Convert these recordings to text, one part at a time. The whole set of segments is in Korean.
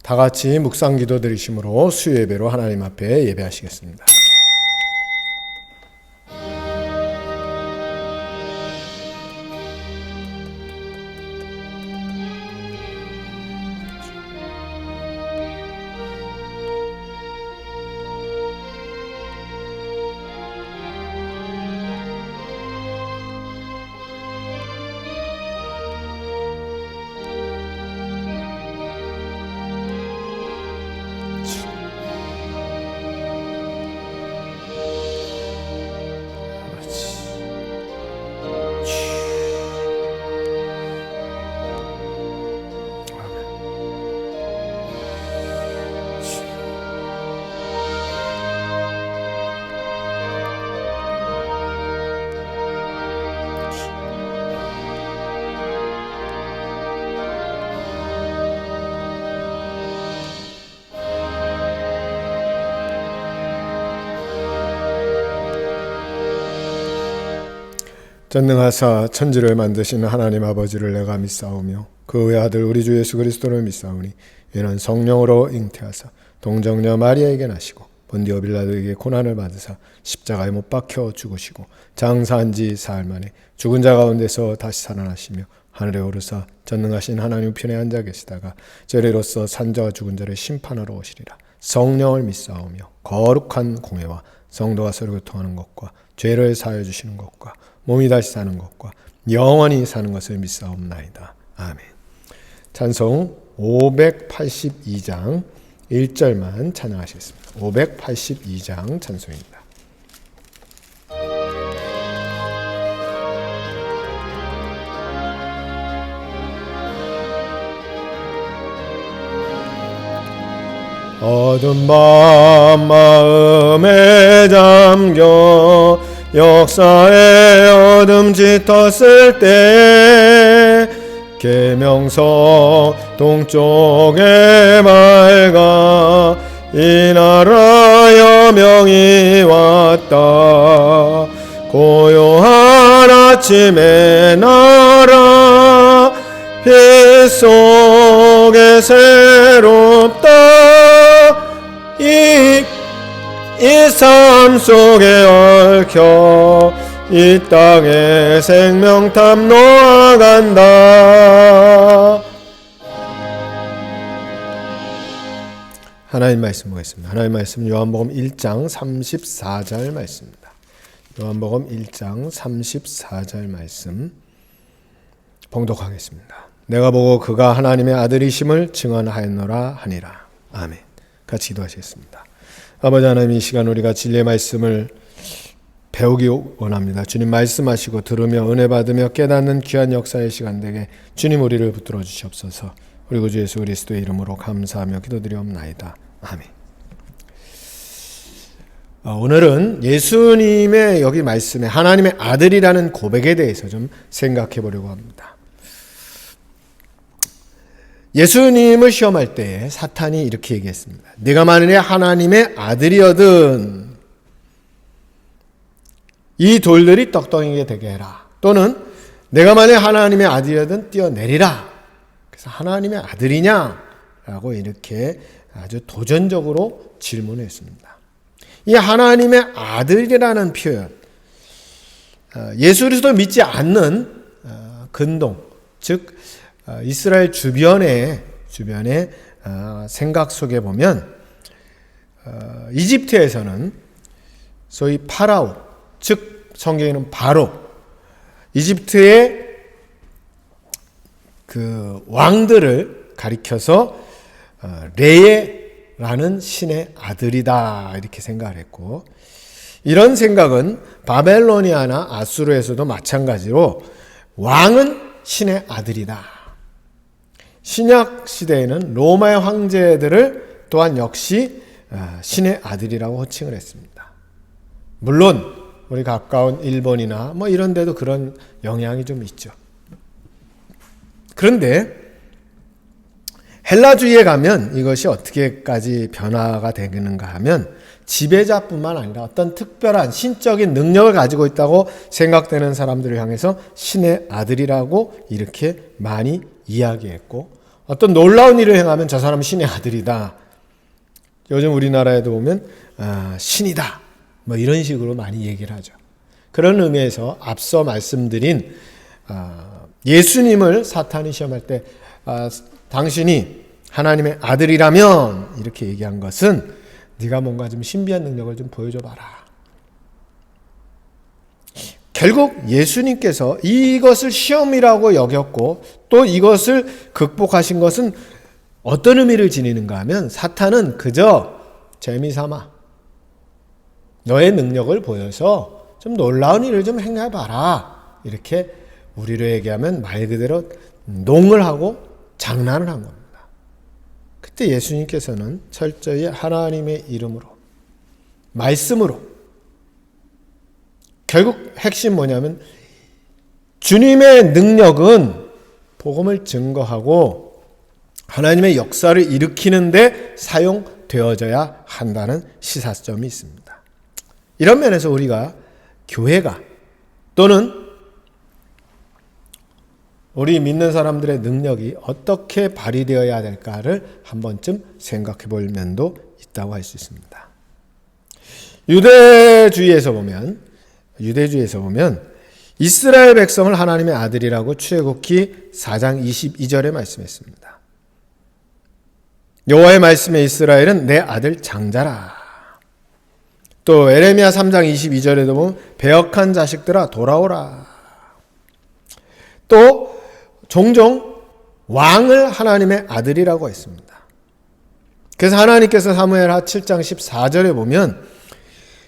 다 같이 묵상 기도 드리심으로 수요 예배로 하나님 앞에 예배하시겠습니다. 전능하사 천지를 만드시는 하나님 아버지를 내가 믿사오며 그 외아들 우리 주 예수 그리스도를 믿사오니 이는 성령으로 잉태하사 동정녀 마리아에게 나시고 본디오 빌라도에게 고난을 받으사 십자가에 못 박혀 죽으시고 장사한 지 사흘 만에 죽은 자 가운데서 다시 살아나시며 하늘에 오르사 전능하신 하나님 우편에 앉아 계시다가 저리로서 산자와 죽은 자를 심판하러 오시리라. 성령을 믿사오며 거룩한 공회와 성도가 서로 교통하는 것과 죄를 사하여 주시는 것과 몸이 다시 사는 것과 영원히 사는 것을 믿사옵나이다. 아멘. 찬송 582장 1절만 찬양하시겠습니다. 582장 찬송입니다. 어두운 밤 마음에 잠겨 역사의 어둠 짙었을 때 계명서 동쪽에 밝아 이 나라 여명이 왔다. 고요한 아침의 나라 빛 속에 새롭다. 이 삶 속에 얽혀 이 땅에 생명탐 놓아간다. 하나님 말씀 보겠습니다. 하나님 말씀 요한복음 1장 34절 말씀입니다. 요한복음 1장 34절 말씀 봉독하겠습니다. 내가 보고 그가 하나님의 아들이심을 증언하였노라 하니라. 아멘. 같이 기도하시겠습니다. 아버지 하나님, 이 시간 우리가 진리의 말씀을 배우기 원합니다. 주님 말씀하시고 들으며 은혜 받으며 깨닫는 귀한 역사의 시간 되게 주님 우리를 붙들어 주시옵소서. 우리 구주 예수 그리스도의 이름으로 감사하며 기도드리옵나이다. 아멘. 오늘은 예수님의 여기 말씀에 하나님의 아들이라는 고백에 대해서 좀 생각해 보려고 합니다. 예수님을 시험할 때에 사탄이 이렇게 얘기했습니다. 네가 만일에 하나님의 아들이거든 이 돌들이 떡덩이게 되게 해라. 또는 내가 만일에 하나님의 아들이거든 뛰어내리라. 그래서 하나님의 아들이냐? 라고 이렇게 아주 도전적으로 질문했습니다. 이 하나님의 아들이라는 표현, 예수 그리스도를 믿지 않는 근동, 즉 이스라엘 주변의 생각 속에 보면 이집트에서는 소위 파라오, 즉 성경에는 바로 이집트의 그 왕들을 가리켜서 레라는 신의 아들이다 이렇게 생각을 했고, 이런 생각은 바벨로니아나 아수르에서도 마찬가지로 왕은 신의 아들이다. 신약 시대에는 로마의 황제들을 또한 역시 신의 아들이라고 호칭을 했습니다. 물론 우리 가까운 일본이나 뭐 이런 데도 그런 영향이 좀 있죠. 그런데 헬라주의에 가면 이것이 어떻게까지 변화가 되는가 하면 지배자뿐만 아니라 어떤 특별한 신적인 능력을 가지고 있다고 생각되는 사람들을 향해서 신의 아들이라고 이렇게 많이 이야기했고, 어떤 놀라운 일을 행하면 저 사람은 신의 아들이다. 요즘 우리나라에도 보면 신이다. 뭐 이런 식으로 많이 얘기를 하죠. 그런 의미에서 앞서 말씀드린 예수님을 사탄이 시험할 때 당신이 하나님의 아들이라면 이렇게 얘기한 것은 네가 뭔가 좀 신비한 능력을 좀 보여줘 봐라. 결국 예수님께서 이것을 시험이라고 여겼고 또 이것을 극복하신 것은 어떤 의미를 지니는가 하면 사탄은 그저 재미삼아 너의 능력을 보여서 좀 놀라운 일을 좀 행해봐라. 이렇게 우리로 얘기하면 말 그대로 농을 하고 장난을 한 겁니다. 그때 예수님께서는 철저히 하나님의 이름으로 말씀으로 결국 핵심 뭐냐면 주님의 능력은 복음을 증거하고 하나님의 역사를 일으키는데 사용되어져야 한다는 시사점이 있습니다. 이런 면에서 우리가 교회가 또는 우리 믿는 사람들의 능력이 어떻게 발휘되어야 될까를 한 번쯤 생각해 볼 면도 있다고 할 수 있습니다. 유대주의에서 보면 이스라엘 백성을 하나님의 아들이라고 출애굽기 4장 22절에 말씀했습니다. 여호와의 말씀에 이스라엘은 내 아들 장자라. 또 에레미야 3장 22절에도 보면 배역한 자식들아 돌아오라. 또 종종 왕을 하나님의 아들이라고 했습니다. 그래서 하나님께서 사무엘하 7장 14절에 보면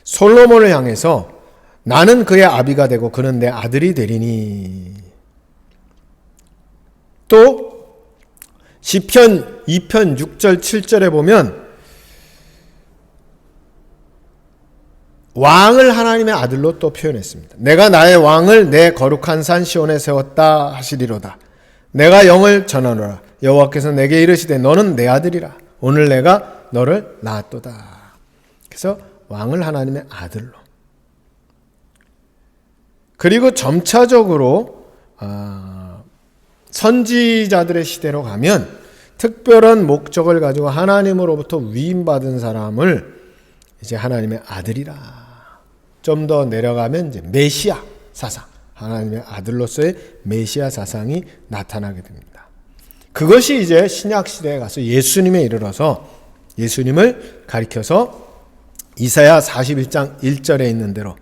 솔로몬을 향해서 나는 그의 아비가 되고 그는 내 아들이 되리니. 또 시편 2편 6절 7절에 보면 왕을 하나님의 아들로 또 표현했습니다. 내가 나의 왕을 내 거룩한 산 시온에 세웠다 하시리로다. 내가 영을 전하노라. 여호와께서 내게 이르시되 너는 내 아들이라. 오늘 내가 너를 낳았도다. 그래서 왕을 하나님의 아들로. 그리고 점차적으로 선지자들의 시대로 가면 특별한 목적을 가지고 하나님으로부터 위임받은 사람을 이제 하나님의 아들이라. 좀 더 내려가면 이제 메시아 사상, 하나님의 아들로서의 메시아 사상이 나타나게 됩니다. 그것이 이제 신약 시대에 가서 예수님에 이르러서 예수님을 가리켜서 이사야 41장 1절에 있는 대로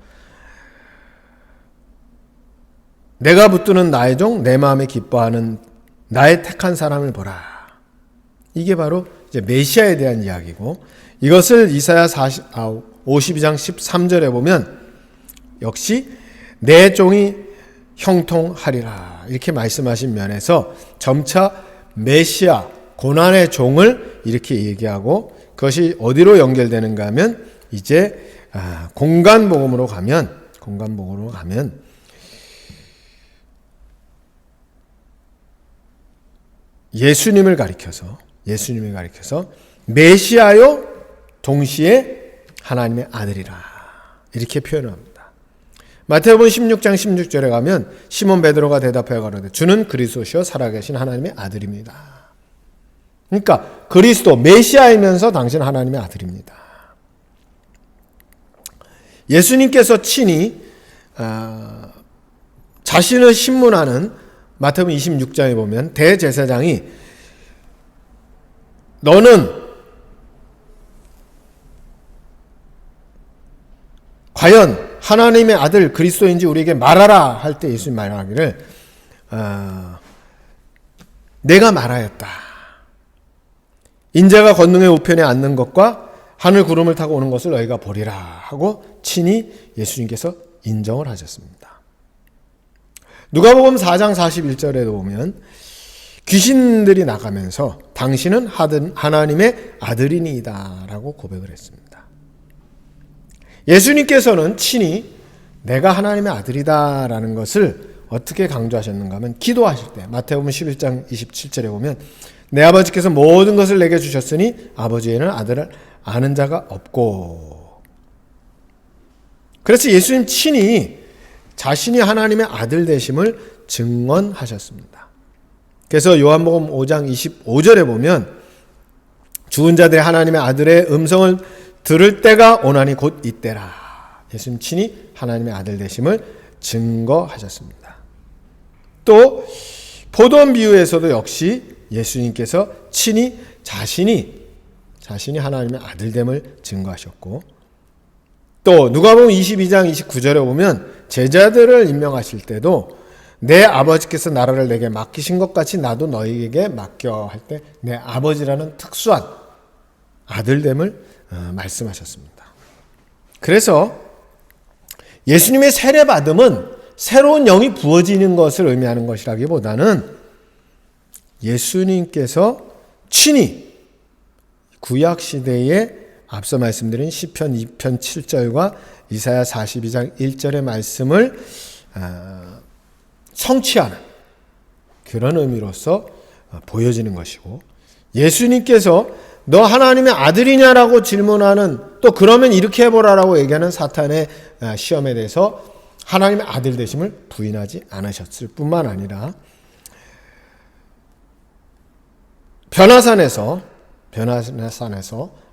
내가 붙드는 나의 종, 내 마음에 기뻐하는 나의 택한 사람을 보라. 이게 바로 이제 메시아에 대한 이야기고 이것을 이사야 52장 13절에 보면 역시 내 종이 형통하리라 이렇게 말씀하신 면에서 점차 메시아 고난의 종을 이렇게 얘기하고 그것이 어디로 연결되는가 하면 이제 공간복음으로 가면 예수님을 가리켜서 메시아요 동시에 하나님의 아들이라 이렇게 표현합니다. 마태복음 16장 16절에 가면 시몬 베드로가 대답하여 가로되 주는 그리스도시요 살아계신 하나님의 아들입니다. 그러니까 그리스도 메시아이면서 당신 하나님의 아들입니다. 예수님께서 친히 자신을 신문하는 마태복음 26장에 보면 대제사장이 너는 과연 하나님의 아들 그리스도인지 우리에게 말하라 할 때 예수님 말하기를 내가 말하였다. 인자가 권능의 우편에 앉는 것과 하늘 구름을 타고 오는 것을 너희가 보리라 하고 친히 예수님께서 인정을 하셨습니다. 누가복음 4장 41절에도 보면 귀신들이 나가면서 당신은 하나님의 아들이니이다 라고 고백을 했습니다. 예수님께서는 친히 내가 하나님의 아들이다 라는 것을 어떻게 강조하셨는가 하면 기도하실 때 마태복음 11장 27절에 보면 내 아버지께서 모든 것을 내게 주셨으니 아버지에는 아들을 아는 자가 없고 그래서 예수님 친히 자신이 하나님의 아들 되심을 증언하셨습니다. 그래서 요한복음 5장 25절에 보면 죽은 자들이 하나님의 아들의 음성을 들을 때가 오나니 곧 이때라. 예수님 친히 하나님의 아들 되심을 증거하셨습니다. 또 포도원 비유에서도 역시 예수님께서 친히 자신이 하나님의 아들됨을 증거하셨고, 또 누가복음 22장 29절에 보면 제자들을 임명하실 때도 내 아버지께서 나라를 내게 맡기신 것 같이 나도 너희에게 맡겨 할 때 내 아버지라는 특수한 아들됨을 말씀하셨습니다. 그래서 예수님의 세례받음은 새로운 영이 부어지는 것을 의미하는 것이라기보다는 예수님께서 친히 구약시대에 앞서 말씀드린 시편 2편 7절과 이사야 42장 1절의 말씀을 성취하는 그런 의미로서 보여지는 것이고, 예수님께서 너 하나님의 아들이냐라고 질문하는, 또 그러면 이렇게 해보라라고 얘기하는 사탄의 시험에 대해서 하나님의 아들 되심을 부인하지 않으셨을 뿐만 아니라 변화산에서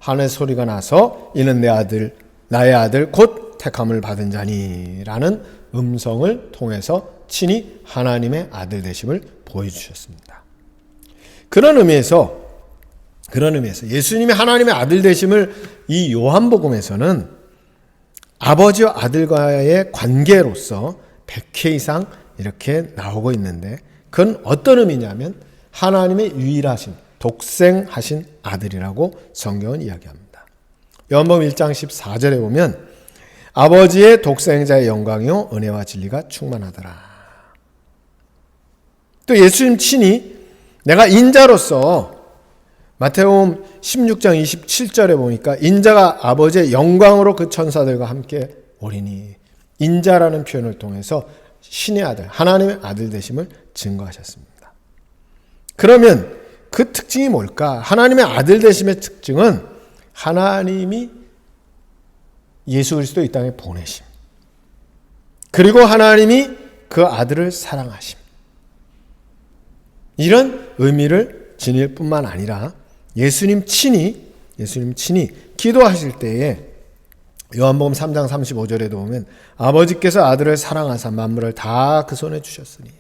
하늘의 소리가 나서 이는 내 아들 나의 아들 곧 택함을 받은 자니라는 음성을 통해서 친히 하나님의 아들 되심을 보여주셨습니다. 그런 의미에서 예수님이 하나님의 아들 되심을 이 요한복음에서는 아버지와 아들과의 관계로서 100회 이상 이렇게 나오고 있는데, 그건 어떤 의미냐면 하나님의 유일하신 독생하신 아들이라고 성경은 이야기합니다. 요한복음 1장 14절에 보면 아버지의 독생자의 영광이요 은혜와 진리가 충만하더라. 또 예수님 친히 내가 인자로서 마태복음 16장 27절에 보니까 인자가 아버지의 영광으로 그 천사들과 함께 오리니, 인자라는 표현을 통해서 신의 아들, 하나님의 아들 되심을 증거하셨습니다. 그러면 그 특징이 뭘까? 하나님의 아들 되심의 특징은 하나님이 예수 그리스도 이 땅에 보내심, 그리고 하나님이 그 아들을 사랑하심, 이런 의미를 지닐 뿐만 아니라 예수님 친히 기도하실 때에 요한복음 3장 35절에도 보면 아버지께서 아들을 사랑하사 만물을 다 그 손에 주셨으니,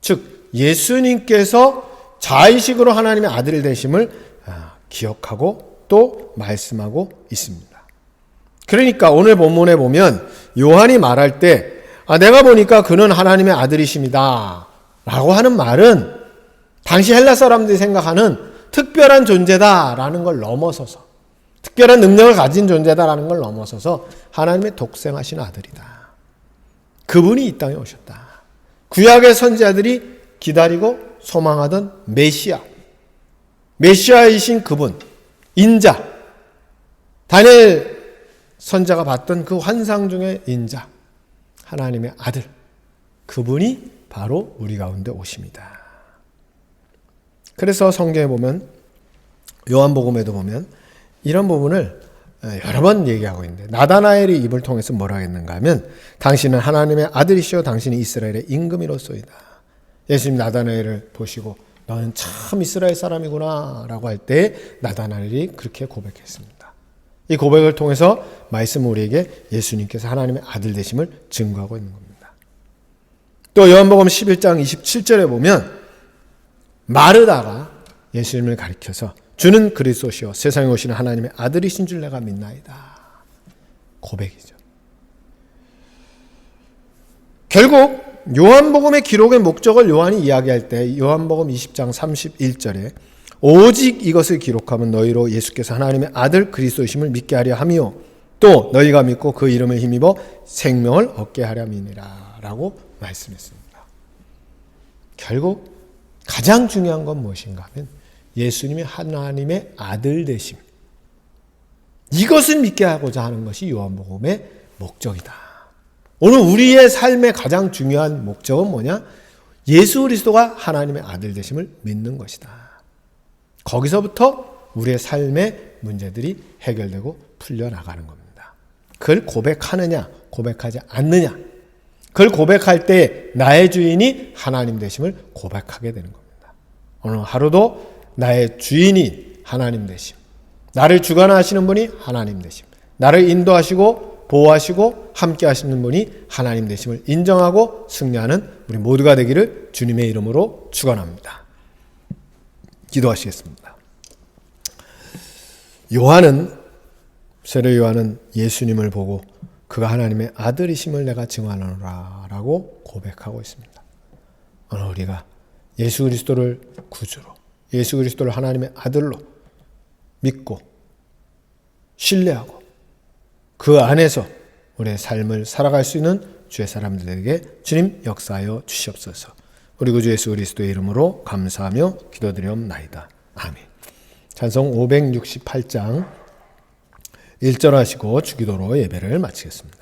즉 예수님께서 자의식으로 하나님의 아들 되심을 기억하고 또 말씀하고 있습니다. 그러니까 오늘 본문에 보면 요한이 말할 때 내가 보니까 그는 하나님의 아들이십니다 라고 하는 말은 당시 헬라 사람들이 생각하는 특별한 존재다라는 걸 넘어서서, 특별한 능력을 가진 존재다라는 걸 넘어서서 하나님의 독생하신 아들이다. 그분이 이 땅에 오셨다. 구약의 선지자들이 기다리고 소망하던 메시아이신 그분, 인자, 다니엘 선자가 봤던 그 환상 중의 인자, 하나님의 아들, 그분이 바로 우리 가운데 오십니다. 그래서 성경에 보면, 요한복음에도 보면 이런 부분을 여러 번 얘기하고 있는데, 나다나엘이 입을 통해서 뭐라 했는가 하면 당신은 하나님의 아들이시오 당신이 이스라엘의 임금이로소이다. 예수님 나다나엘을 보시고 너는 참 이스라엘 사람이구나 라고 할 때 나다나엘이 그렇게 고백했습니다. 이 고백을 통해서 말씀 우리에게 예수님께서 하나님의 아들 되심을 증거하고 있는 겁니다. 또 요한복음 11장 27절에 보면 마르다가 예수님을 가리켜서 주는 그리스도시요 세상에 오시는 하나님의 아들이신 줄 내가 믿나이다. 고백이죠. 결국 요한복음의 기록의 목적을 요한이 이야기할 때 요한복음 20장 31절에 오직 이것을 기록하면 너희로 예수께서 하나님의 아들 그리스도이심을 믿게 하려 함이요 또 너희가 믿고 그 이름을 힘입어 생명을 얻게 하려함이니라 라고 말씀했습니다. 결국 가장 중요한 건 무엇인가 하면 예수님이 하나님의 아들 되심, 이것을 믿게 하고자 하는 것이 요한복음의 목적이다. 오늘 우리의 삶의 가장 중요한 목적은 뭐냐? 예수 그리스도가 하나님의 아들 되심을 믿는 것이다. 거기서부터 우리의 삶의 문제들이 해결되고 풀려나가는 겁니다. 그걸 고백하느냐 고백하지 않느냐, 그걸 고백할 때 나의 주인이 하나님 되심을 고백하게 되는 겁니다. 오늘 하루도 나의 주인이 하나님 되심, 나를 주관하시는 분이 하나님 되심, 나를 인도하시고 보호하시고 함께 하시는 분이 하나님 되심을 인정하고 승리하는 우리 모두가 되기를 주님의 이름으로 축원합니다. 기도하시겠습니다. 세례 요한은 예수님을 보고 그가 하나님의 아들이심을 내가 증언하노라 라고 고백하고 있습니다. 오늘 우리가 예수 그리스도를 구주로, 예수 그리스도를 하나님의 아들로 믿고 신뢰하고 그 안에서 우리의 삶을 살아갈 수 있는 주의 사람들에게 주님 역사하여 주시옵소서. 우리 구주 예수 그리스도의 이름으로 감사하며 기도드리옵나이다. 아멘. 찬송 568장 1절 하시고 주기도로 예배를 마치겠습니다.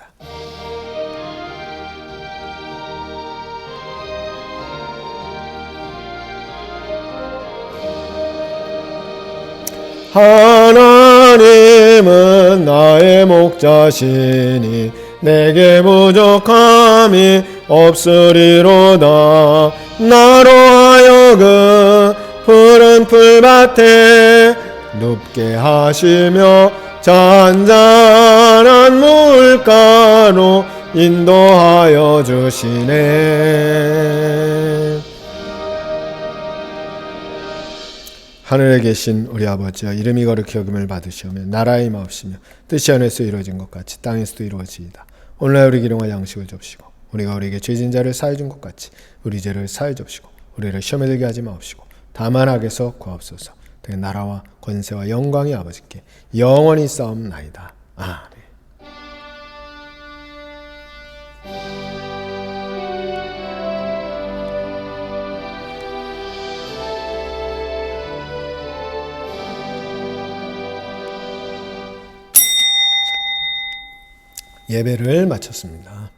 하나님은 나의 목자시니 내게 부족함이 없으리로다. 나로 하여금 푸른 풀밭에 눕게 하시며 잔잔한 물가로 인도하여 주시네. 하늘에 계신 우리 아버지여, 이름이 거룩히 여김을 받으시오며 나라의 임하옵시며 뜻이 하늘에서 이루어진 것 같이 땅에서도 이루어지이다. 오늘날 우리 일용할 양식을 줍시고 우리가 우리에게 죄진 자를 사해 준 것 같이 우리 죄를 사해 줍시고 우리를 시험에 들게 하지 마옵시고 다만 악에서 구하옵소서. 그 나라와 권세와 영광이 아버지께 영원히 싸움나이다. 아멘. 예배를 마쳤습니다.